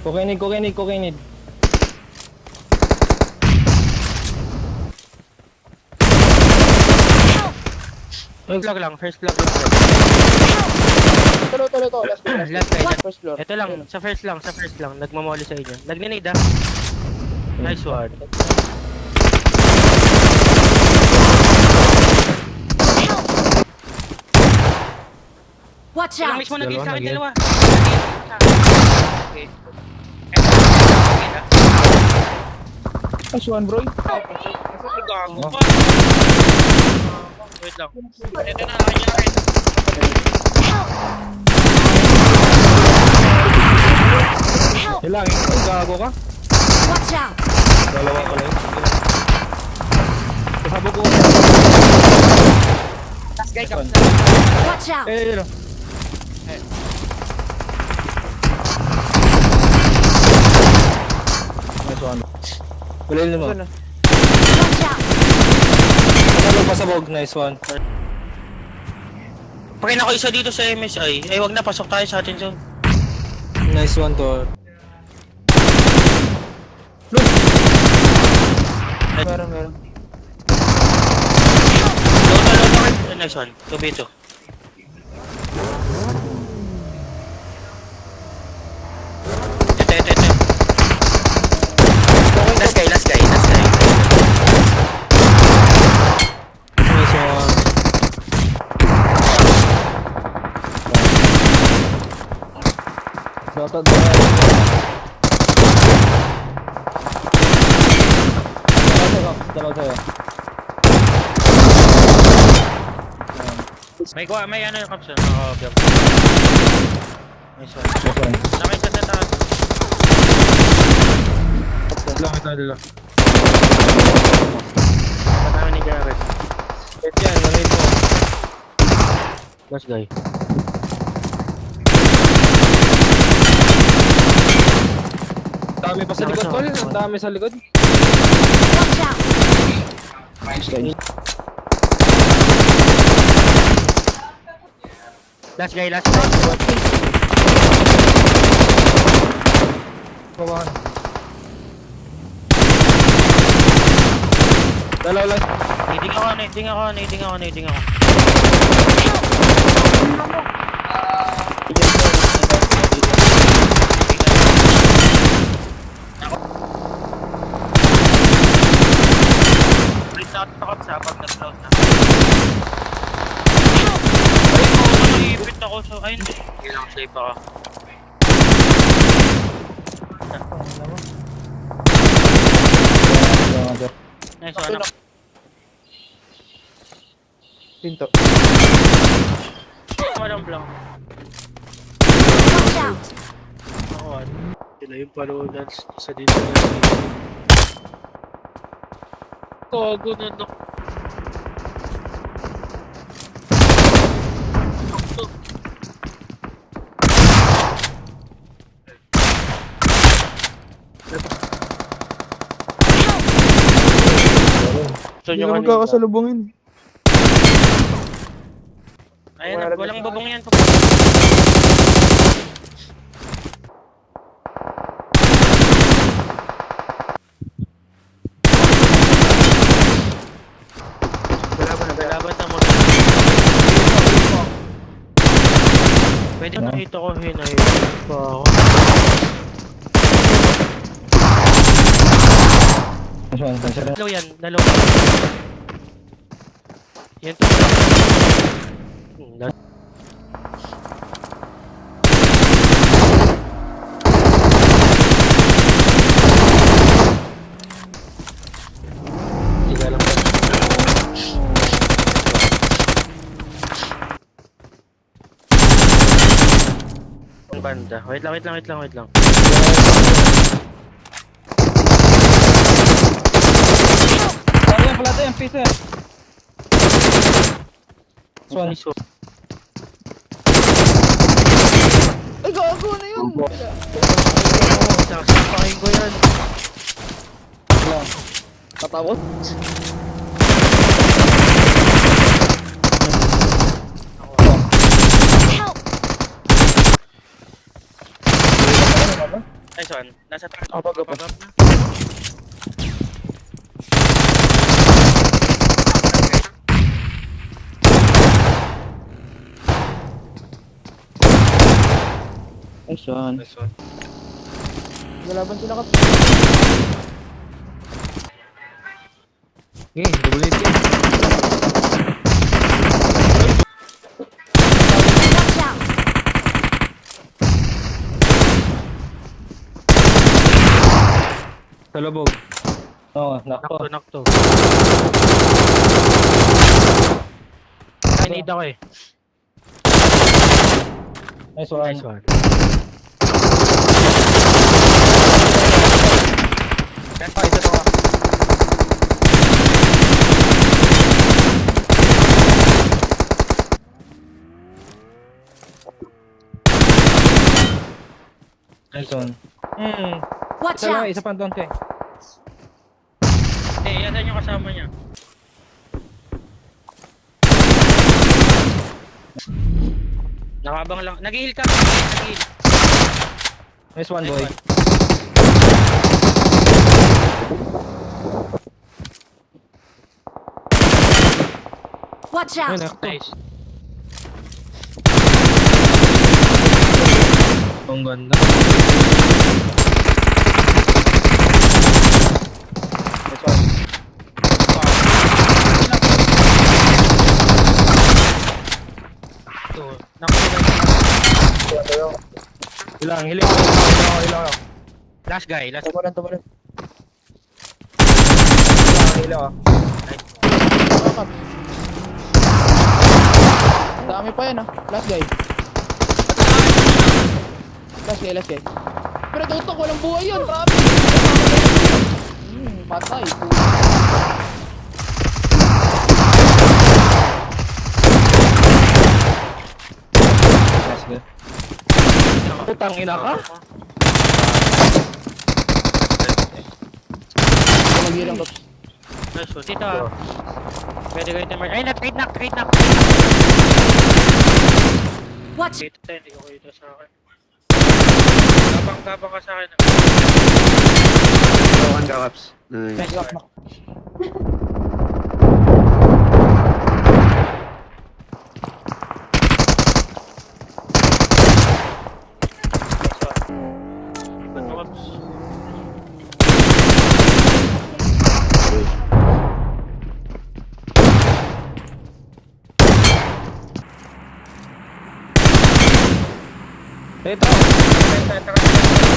Kukinid. First block lang. Tuloy. Last floor. First floor. Ito lang, sa first lang. Nagmamoli sa inyo. Nagninid ah. Nice one. Watch Walang out! mismo nag-hit sa akin, Dalawa, dalawa. Okay. Nice one, bro. Gago. Wait lang. Ito na, nakanya rin. Hilangin ko, gago ka. Watch out! Dalawa pala yun. Kasabog ko. Last guy, come. Watch out! Yun. Nice one. Bulil mo. Watch out! Pasabog. Nice one. Pagkain ako isa dito sa MSI, ay wag na, pasok tayo sa atin zone. Nice one to. Meron. Low. Nice one. 2v2. Ito. Last guy. Nice one. Dapat dalawa sa'yo. May ano yung caption. Okay. Nice one. Nice one. Nakay sa taas. Dala. Patama ni Jared. Wait yan, nanay mo. Last guy. Dami pa sa likod, tol. Ang dami sa likod. Watch out! Last guy. Bawahan. Dalaw lang. Nading ako. Wait na takot sa pag nag-close na. Naipit ako sa... Ayun, hindi lang safe ako. Nice one. Pinto. Walang blank. Watch out! Ako sila yung palunan sa dito na Kogo na no. Hindi na magkakasalubungin. Ayun, walang babong yan. Laban na mo. Pwede nakita ko hinay pa ako. Nice one. Dalaw yan. Yan to. Tiga lang. Banda. Wait lang. Plato yan, piso yan. Swan. Ay, gago na yun. Sasapahin ko yan. Tatawag. Help! Nice Nice one. Nasa truck. Abag, abag. Abag na. Nice one. Nice one. Galaban sila kat. Okay, double hit yan. Watch out! Sa lubog. Oo, nakpo. Knock to. Ay, need ako eh. Nice one. Nice one. Ah, isa pa. Nice one. Watch Isa lang, out! isa pa doon, te. Eh, yan yung kasama niya. Nakabang lang. Nag-heal ka. Nag-heal. Nice one, Nice boy. one. Watch Ay, out! nakto. Nice. Ang ganda. Nice one. Ilang, hiling ako. Hilang ako. Last guy. Last. Tumalan, tumalan. Hilang ako. Kat. Dami pa yan ah. Last guy. Last guy, last guy. Pero tutok, walang buhay yun. Grabe. Patay. Nice good. Putang ina ka? Magirang kat. Nice one. Dito ah. Pwede kayo timer. Ay, trade knock. Watch! Dito tayo. Hindi ko dito sa akin. Gabang ka sa akin. One gaps. Nice. Nice one. Good ops. Ito.